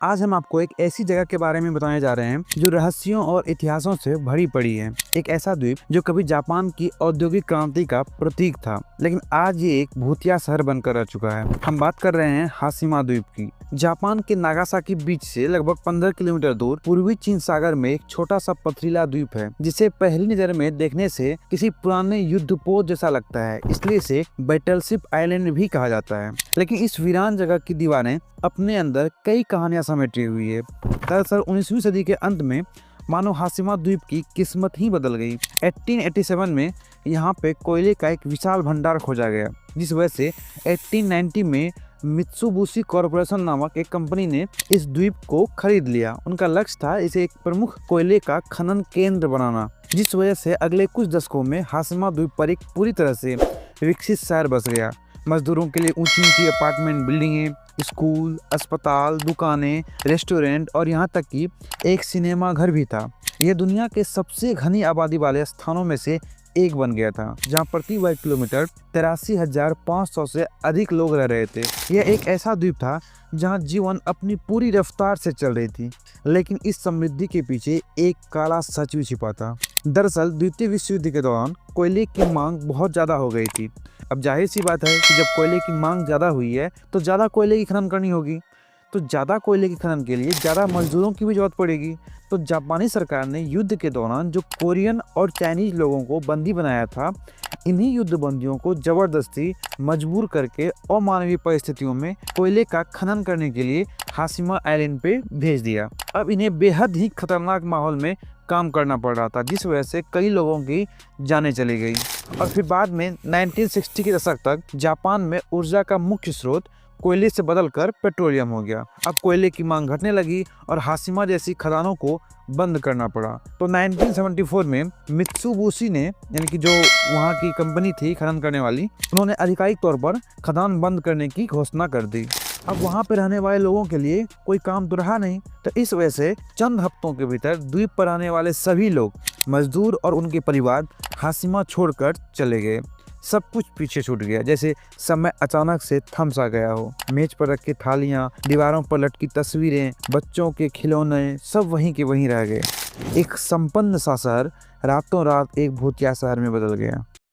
आज हम आपको एक ऐसी जगह के बारे में बताने जा रहे हैं जो रहस्यों और इतिहासों से भरी पड़ी है। एक ऐसा द्वीप जो कभी जापान की औद्योगिक क्रांति का प्रतीक था, लेकिन आज ये एक भूतिया शहर बनकर रह चुका है। हम बात कर रहे हैं हाशिमा द्वीप की। जापान के नागासाकी बीच से लगभग 15 किलोमीटर दूर पूर्वी चीन सागर में एक छोटा सा पथरीला द्वीप है, जिसे पहली नजर में देखने से किसी पुराने युद्धपोत जैसा लगता है, इसलिए इसे बैटलशिप आइलैंड भी कहा जाता है। लेकिन इस वीरान जगह की दीवारें अपने अंदर कई कहानियां समेटी हुई है। दरअसल 19वीं सदी के अंत में मानो हाशिमा द्वीप की किस्मत ही बदल गई। 1887 में यहाँ पे कोयले का एक विशाल भंडार खोजा गया, जिस वजह से 1890 में मित्सुबिशी कॉरपोरेशन नामक एक कंपनी ने इस द्वीप को खरीद लिया। उनका लक्ष्य था इसे एक प्रमुख कोयले का खनन केंद्र बनाना, जिस वजह से अगले कुछ दशकों में हाशिमा द्वीप पर एक पूरी तरह से विकसित शहर बस गया। मजदूरों के लिए ऊंची ऊंची अपार्टमेंट बिल्डिंगें, स्कूल, अस्पताल, दुकानें, रेस्टोरेंट और यहाँ तक कि एक सिनेमा घर भी था। यह दुनिया के सबसे घनी आबादी वाले स्थानों में से एक बन गया था, जहाँ प्रति वर्ग किलोमीटर 83,500 से अधिक लोग रह रहे थे। यह एक ऐसा द्वीप था जहाँ जीवन अपनी पूरी रफ्तार से चल रही थी, लेकिन इस समृद्धि के पीछे एक काला सच भी छिपा था। दरअसल द्वितीय विश्व युद्ध के दौरान कोयले की मांग बहुत ज़्यादा हो गई थी। अब जाहिर सी बात है कि जब कोयले की मांग ज़्यादा हुई है तो ज़्यादा कोयले की खनन करनी होगी, तो ज़्यादा कोयले की खनन के लिए ज़्यादा मजदूरों की भी जरूरत पड़ेगी। तो जापानी सरकार ने युद्ध के दौरान जो कोरियन और चाइनीज लोगों को बंदी बनाया था, इन्हीं युद्ध बंदियों को जबरदस्ती मजबूर करके अमानवीय परिस्थितियों में कोयले का खनन करने के लिए हाशिमा आइलैंड पे भेज दिया। अब इन्हें बेहद ही खतरनाक माहौल में काम करना पड़ रहा था, जिस वजह से कई लोगों की जानें चली गई। और फिर बाद में 1960 के दशक तक जापान में ऊर्जा का मुख्य स्रोत कोयले से बदलकर पेट्रोलियम हो गया। अब कोयले की मांग घटने लगी और हाशिमा जैसी खदानों को बंद करना पड़ा। तो 1974 में मित्सुबिशी ने, यानी कि जो वहाँ की कंपनी थी खनन करने वाली, उन्होंने आधिकारिक तौर पर खदान बंद करने की घोषणा कर दी। अब वहाँ पे रहने वाले लोगों के लिए कोई काम तो रहा नहीं, तो इस वजह से चंद हफ्तों के भीतर द्वीप पर आने वाले सभी लोग, मजदूर और उनके परिवार हाशिमा छोड़कर चले गए। सब कुछ पीछे छूट गया, जैसे समय अचानक से थम सा गया हो। मेज पर रखी थालियां, दीवारों पर लटकी तस्वीरें, बच्चों के खिलौने सब वहीं के वहीं रह गए। एक संपन्न सा शहर रातों रात एक भूतिया शहर में बदल गया।